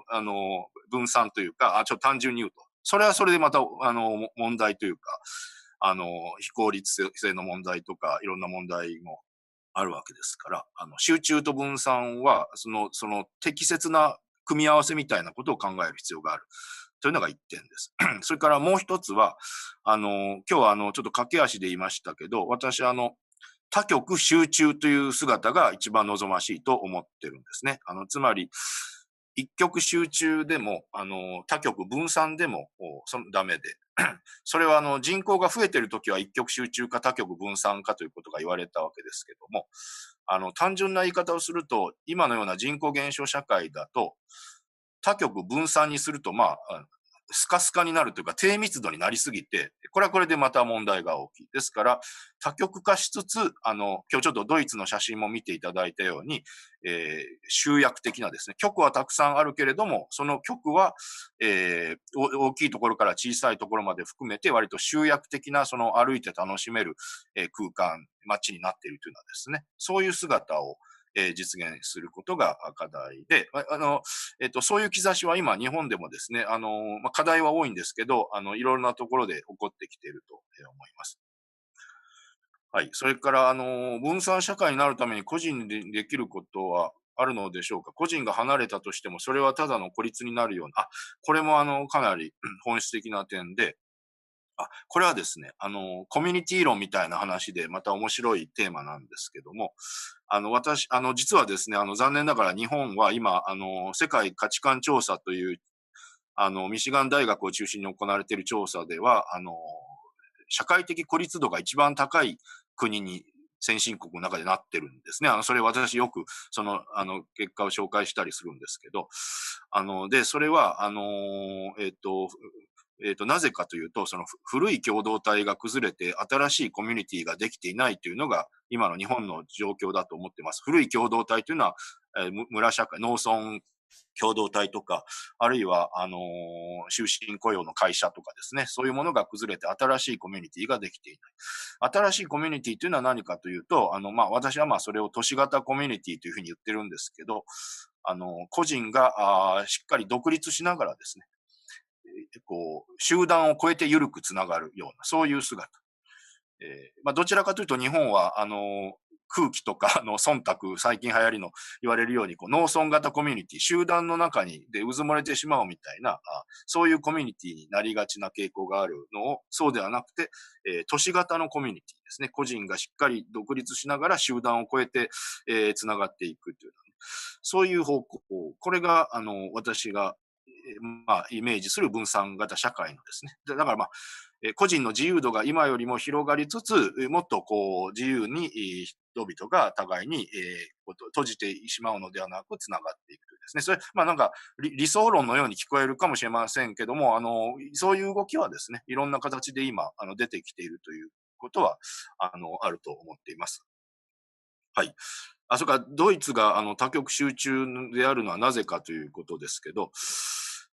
Speaker 1: 分散というか、ちょっと単純に言うと。それはそれでまた、問題というか、非効率性の問題とか、いろんな問題もあるわけですから、集中と分散は、その適切な組み合わせみたいなことを考える必要がある。というのが一点です。それからもう一つは、今日はちょっと駆け足で言いましたけど、私多極集中という姿が一番望ましいと思ってるんですね。つまり、一極集中でも、多極分散でも、ダメで、それは人口が増えてるときは一極集中か多極分散かということが言われたわけですけども、単純な言い方をすると、今のような人口減少社会だと、多極分散にすると、スカスカになるというか、低密度になりすぎて、これはこれでまた問題が大きい。ですから、多極化しつつ、今日ちょっとドイツの写真も見ていただいたように、集約的なですね、極はたくさんあるけれども、その極は、大きいところから小さいところまで含めて、割と集約的な、歩いて楽しめる、空間、街になっているというのはですね、そういう姿を、実現することが課題で、そういう兆しは今日本でもですね、課題は多いんですけど、いろいろなところで起こってきていると思います。はい。それから、分散社会になるために個人でできることはあるのでしょうか。個人が離れたとしても、それはただの孤立になるような、これもかなり本質的な点で、これはですね、コミュニティ論みたいな話で、また面白いテーマなんですけども、実はですね、残念ながら日本は今、世界価値観調査という、ミシガン大学を中心に行われている調査では、社会的孤立度が一番高い国に先進国の中でなってるんですね。それ私よく、結果を紹介したりするんですけど、で、それは、なぜかというと、その古い共同体が崩れて新しいコミュニティができていないというのが今の日本の状況だと思っています。古い共同体というのは、村社会、農村共同体とか、あるいは、終身雇用の会社とかですね、そういうものが崩れて新しいコミュニティができていない。新しいコミュニティというのは何かというと、私はそれを都市型コミュニティというふうに言ってるんですけど、個人がしっかり独立しながらですね、集団を超えて緩くつながるような、そういう姿。どちらかというと日本は、空気とかの忖度、最近流行りの言われるように、農村型コミュニティ、集団の中にで渦漏れてしまうみたいな、そういうコミュニティになりがちな傾向があるのを、そうではなくて、都市型のコミュニティですね。個人がしっかり独立しながら集団を超えて、つながっていくという、そういう方向、これが、私がイメージする分散型社会のですね。だから個人の自由度が今よりも広がりつつ、もっと自由に人々が互いに、閉じてしまうのではなくつながっていくというですね。それ、理想論のように聞こえるかもしれませんけども、そういう動きはですね、いろんな形で今、出てきているということは、あると思っています。はい。それからドイツが多極集中であるのはなぜかということですけど、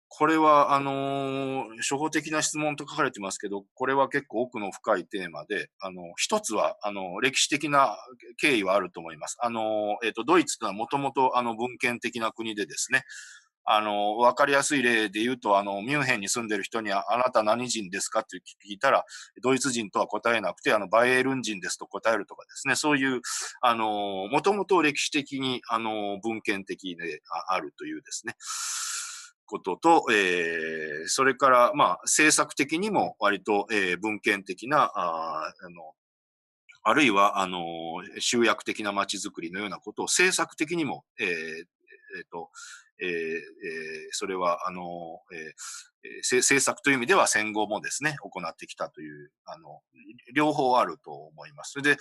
Speaker 1: これは初歩的な質問と書かれてますけど、これは結構奥の深いテーマで、一つは歴史的な経緯はあると思います。ドイツというのはもともと文献的な国でですね、わかりやすい例で言うと、ミュンヘンに住んでる人にあなた何人ですかって聞いたら、ドイツ人とは答えなくて、バイエルン人ですと答えるとかですね、そういう、もともと歴史的に、文献的であるというですね、ことと、それから、政策的にも割と、文献的な、あるいは、集約的な街づくりのようなことを政策的にも、それは、政策という意味では戦後もですね、行ってきたという、両方あると思います。それで、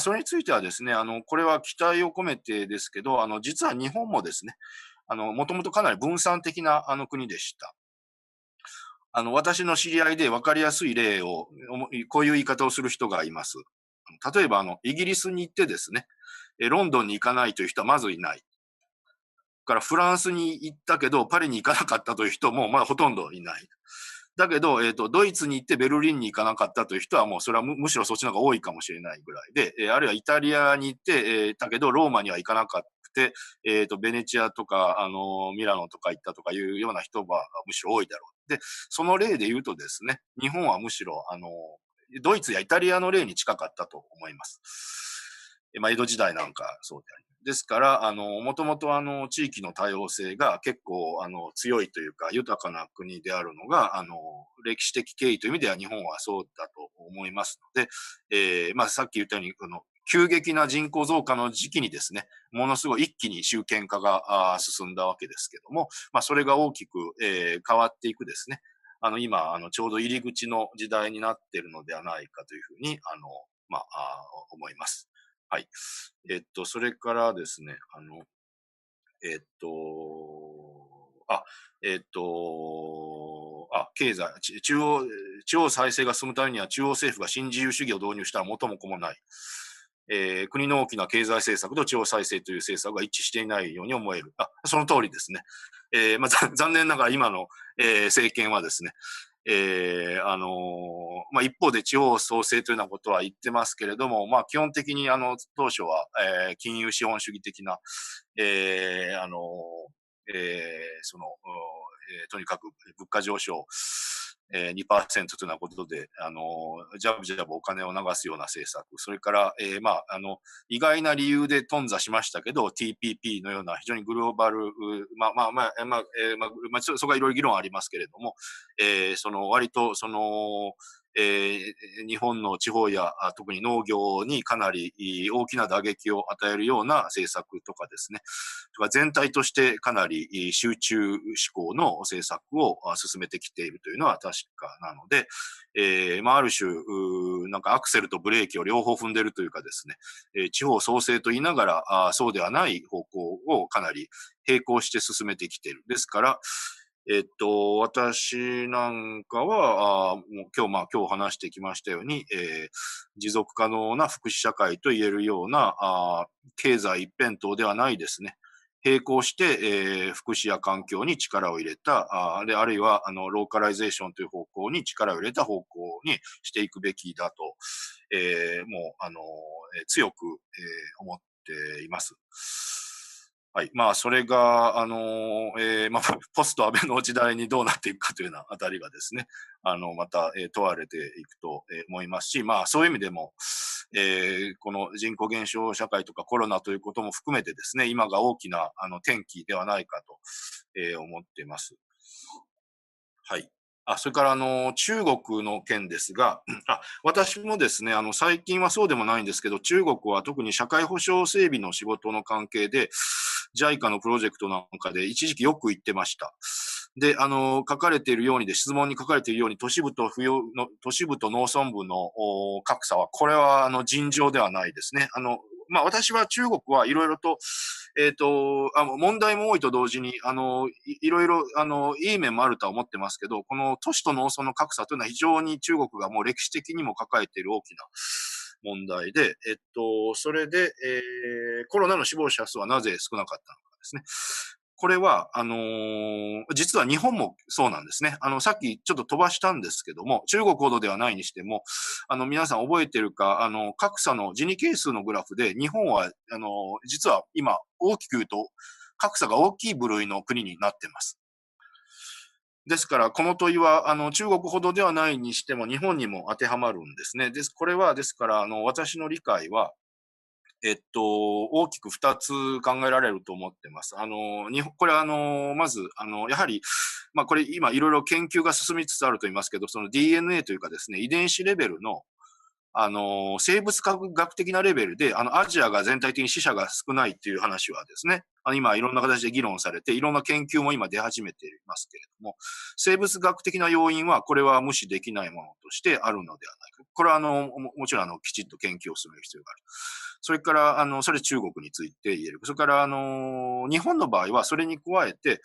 Speaker 1: それについてはですね、これは期待を込めてですけど、実は日本もですね、もともとかなり分散的な国でした。私の知り合いで分かりやすい例を、こういう言い方をする人がいます。例えば、イギリスに行ってですね、ロンドンに行かないという人はまずいない。からフランスに行ったけど、パリに行かなかったという人もまだほとんどいない。だけど、ドイツに行ってベルリンに行かなかったという人はもうそれはむしろそっちの方が多いかもしれないぐらいで、あるいはイタリアに行って、だけどローマには行かなかった。ベネチアとか、ミラノとか行ったとかいうような人はむしろ多いだろう。で、その例で言うとですね、日本はむしろ、ドイツやイタリアの例に近かったと思います。江戸時代なんかそうであり。ですから、もともと地域の多様性が結構、強いというか、豊かな国であるのが、歴史的経緯という意味では日本はそうだと思いますので、まあ、さっき言ったように、急激な人口増加の時期にですね、ものすごい一気に集権化が進んだわけですけども、まあ、それが大きく、変わっていくですね。今、ちょうど入り口の時代になっているのではないかというふうに、まあ、思います。はい。それからですね、えっと、あ、経済、地方再生が進むためには中央政府が新自由主義を導入したら元も子もない。国の大きな経済政策と地方再生という政策が一致していないように思える。その通りですね。まあ、残念ながら今の、政権はですね、まあ、一方で地方創生というようなことは言ってますけれども、まあ、基本的に当初は、金融資本主義的な、えーあのその、とにかく物価上昇、2%というようなことで、ジャブジャブお金を流すような政策、それから、まあ、意外な理由で頓挫しましたけど、TPP のような非常にグローバル、そこはいろいろ議論ありますけれども、割と、日本の地方や特に農業にかなり大きな打撃を与えるような政策とかですね、全体としてかなり集中志向の政策を進めてきているというのは確かなので、まあ、ある種、なんかアクセルとブレーキを両方踏んでいるというかですね、地方創生と言いながら、そうではない方向をかなり並行して進めてきている。ですから、私なんかは、もう今日話してきましたように、持続可能な福祉社会と言えるような、経済一辺倒ではないですね。並行して、福祉や環境に力を入れた、あるいは、ローカライゼーションという方向に力を入れた方向にしていくべきだと、もう、強く、思っています。はい。まあ、それが、まあ、ポスト安倍の時代にどうなっていくかというようなあたりがですね、また、問われていくと思いますし、まあ、そういう意味でも、この人口減少社会とかコロナということも含めてですね、今が大きな、転機ではないかと、思っています。はい。それから中国の件ですが、私もですね、最近はそうでもないんですけど、中国は特に社会保障整備の仕事の関係で、JICA のプロジェクトなんかで一時期よく行ってました。で、書かれているようにで、質問に書かれているように、都市部と農村部の格差は、これは尋常ではないですね。まあ、私は中国はいろいろと、問題も多いと同時に、いろいろ、いい面もあるとは思ってますけど、この都市と農村の格差というのは非常に中国がもう歴史的にも抱えている大きな問題で、それで、コロナの死亡者数はなぜ少なかったのかですね。これは、実は日本もそうなんですね。さっきちょっと飛ばしたんですけども、中国ほどではないにしても、皆さん覚えてるか、格差のジニ係数のグラフで、日本は、実は今、大きく言うと、格差が大きい部類の国になっています。ですから、この問いは、中国ほどではないにしても、日本にも当てはまるんですね。これは、ですから、私の理解は、大きく2つ考えられると思ってます。これはまず、やはり、まあこれ今いろいろ研究が進みつつあると言いますけど、その DNA というかですね、遺伝子レベルの生物学的なレベルで、アジアが全体的に死者が少ないっていう話はですね、今いろんな形で議論されて、いろんな研究も今出始めていますけれども、生物学的な要因は、これは無視できないものとしてあるのではないか。これはもちろんきちっと研究を進める必要がある。それから、それ中国について言える。それから、日本の場合は、それに加えて、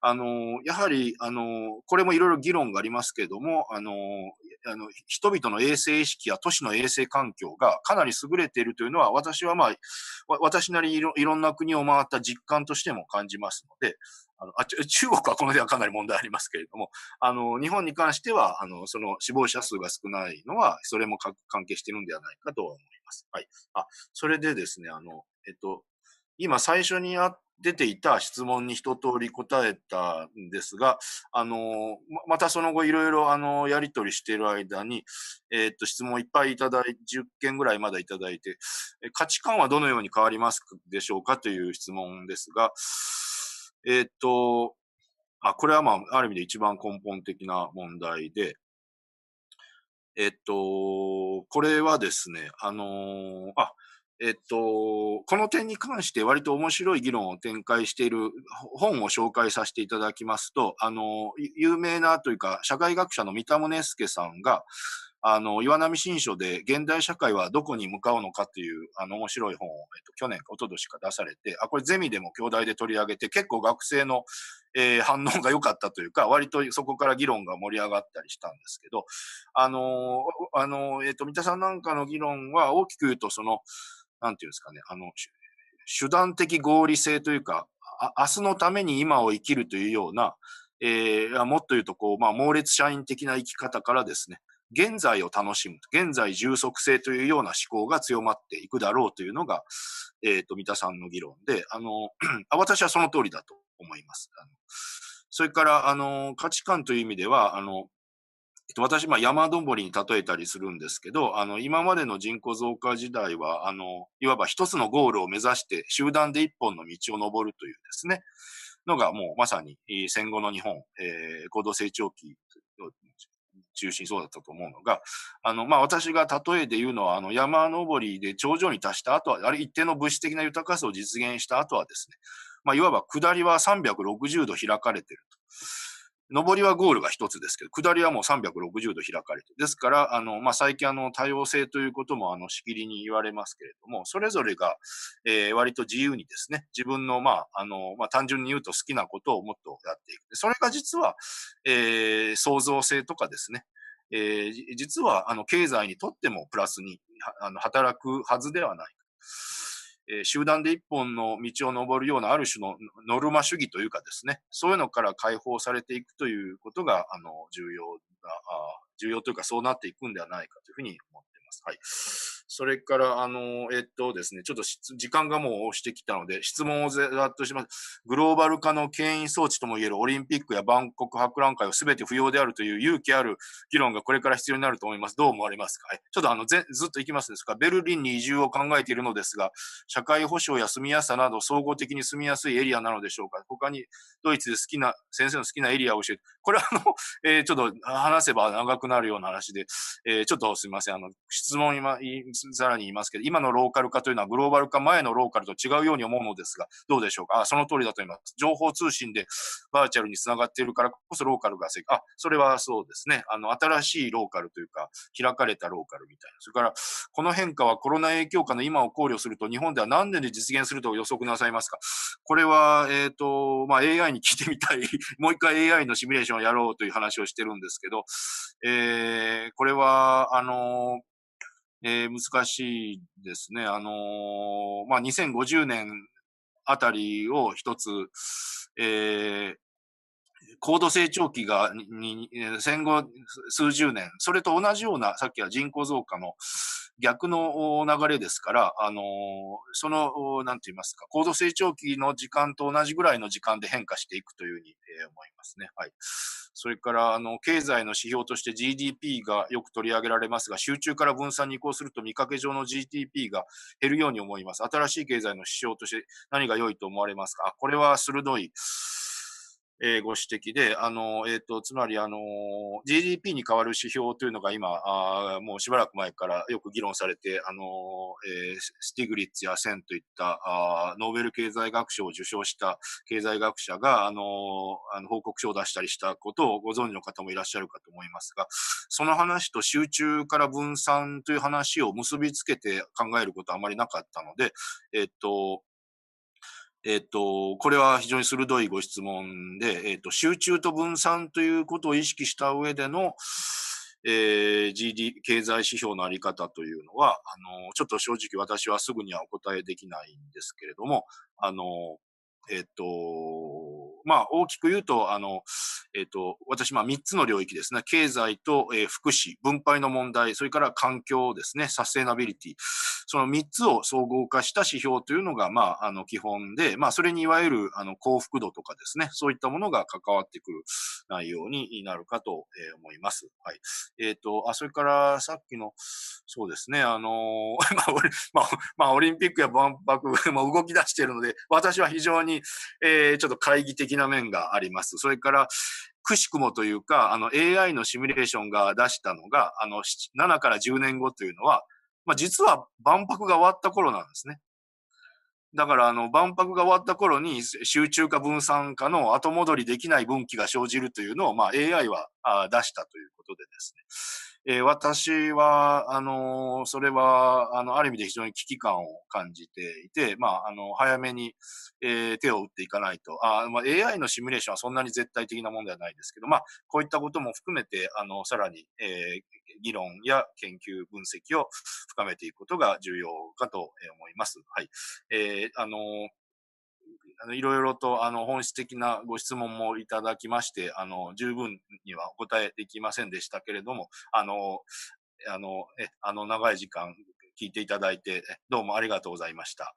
Speaker 1: やはり、これもいろいろ議論がありますけれども、人々の衛生意識や都市の衛生環境がかなり優れているというのは、私はまあ、私なりにいろんな国を回った実感としても感じますので、中国はこのではかなり問題ありますけれども、日本に関しては、その死亡者数が少ないのは、それも関係しているんではないかと思います。はい。それでですね、今最初に出ていた質問に一通り答えたんですが、またその後いろいろやり取りしている間に、質問いっぱい10件ぐらいまだいただいて、価値観はどのように変わりますでしょうかという質問ですが、えっと、これはある意味で一番根本的な問題で、これはですね、この点に関して割と面白い議論を展開している本を紹介させていただきますと、有名なというか、社会学者の三田宗介さんが、岩波新書で現代社会はどこに向かうのかという、面白い本を、去年か一昨年か出されて、これゼミでも兄弟で取り上げて、結構学生の、反応が良かったというか、割とそこから議論が盛り上がったりしたんですけど、三田さんなんかの議論は大きく言うと、なんていうんですかね、手段的合理性というか、明日のために今を生きるというような、もっと言うと、猛烈社員的な生き方からですね、現在を楽しむ、現在充足性というような思考が強まっていくだろうというのが、三田さんの議論で、私はその通りだと思います。それから、価値観という意味では、私、山登りに例えたりするんですけど、今までの人口増加時代は、いわば一つのゴールを目指して、集団で一本の道を登るというですね、のがもうまさに戦後の日本、高度成長期を中心そうだったと思うのが、私が例えで言うのは、山登りで頂上に達した後は、あれ一定の物質的な豊かさを実現した後はですね、いわば下りは360度開かれていると。上りはゴールが一つですけど、下りはもう360度開かれてる。ですから、最近多様性ということもしきりに言われますけれども、それぞれが、割と自由にですね、自分の、単純に言うと好きなことをもっとやっていく。それが実は、創造性とかですね、実は、経済にとってもプラスに、働くはずではない。集団で一本の道を登るようなある種のノルマ主義というかですね、そういうのから解放されていくということが、重要というかそうなっていくんではないかというふうに思っています。はい。それから、ですね、ちょっと時間がもう押してきたので、質問をざっとします。グローバル化の牽引装置ともいえるオリンピックや万国博覧会を全て不要であるという勇気ある議論がこれから必要になると思います。どう思われますか？はい、ちょっとずっといきますですが、ベルリンに移住を考えているのですが、社会保障や住みやすさなど総合的に住みやすいエリアなのでしょうか？他にドイツで先生の好きなエリアを教えて、これはちょっと話せば長くなるような話で、ちょっとすみません。質問さらに言いますけど、今のローカル化というのはグローバル化前のローカルと違うように思うのですが、どうでしょうか？その通りだと思います。情報通信でバーチャルにつながっているからこそローカルがそれはそうですね。新しいローカルというか、開かれたローカルみたいな。それから、この変化はコロナ影響下の今を考慮すると、日本では何年で実現すると予測なさいますか？これは、AI に聞いてみたい。もう一回 AI のシミュレーションをやろうという話をしてるんですけど、これは、難しいですね。2050年あたりを一つ、えー高度成長期が戦後数十年、それと同じような、さっきは人口増加の逆の流れですから、なんて言いますか、高度成長期の時間と同じぐらいの時間で変化していくというふうに思いますね。はい。それから、経済の指標として GDP がよく取り上げられますが、集中から分散に移行すると見かけ上の GDP が減るように思います。新しい経済の指標として何が良いと思われますか？これは鋭い、ご指摘で、つまり、GDP に代わる指標というのが今、もうしばらく前からよく議論されて、スティグリッツやセンといった、ノーベル経済学賞を受賞した経済学者が、報告書を出したりしたことをご存知の方もいらっしゃるかと思いますが、その話と集中から分散という話を結びつけて考えることはあまりなかったので、これは非常に鋭いご質問で、集中と分散ということを意識した上での、経済指標のあり方というのは、ちょっと正直私はすぐにはお答えできないんですけれども、あの、まあ、大きく言うと、私、まあ、3つの領域ですね。経済と、福祉、分配の問題、それから環境ですね、サステナビリティ。その3つを総合化した指標というのが、まあ、基本で、まあ、それにいわゆる、幸福度とかですね、そういったものが関わってくる内容になるかと、思います。はい。それから、さっきの、そうですね、まあ、オリンピックや万博も動き出しているので、私は非常に、ちょっと懐疑的な面があります。それから、くしくもというか、AI のシミュレーションが出したのが、7から10年後というのは、まあ、実は万博が終わった頃なんですね。だから、万博が終わった頃に、集中化分散化の後戻りできない分岐が生じるというのを、まあ、AI は出したということでですね。私は、それは、ある意味で非常に危機感を感じていて、まあ、早めに、手を打っていかないと。まあ、AI のシミュレーションはそんなに絶対的なものではないですけど、まあ、こういったことも含めて、さらに、議論や研究分析を深めていくことが重要かと思います。はい。えーあのいろいろと、本質的なご質問もいただきまして、十分にはお答えできませんでしたけれども、長い時間聞いていただいて、どうもありがとうございました。はい、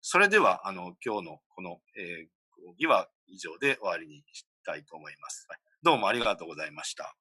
Speaker 1: それでは、今日のこの、講義は以上で終わりにしたいと思います。はい、どうもありがとうございました。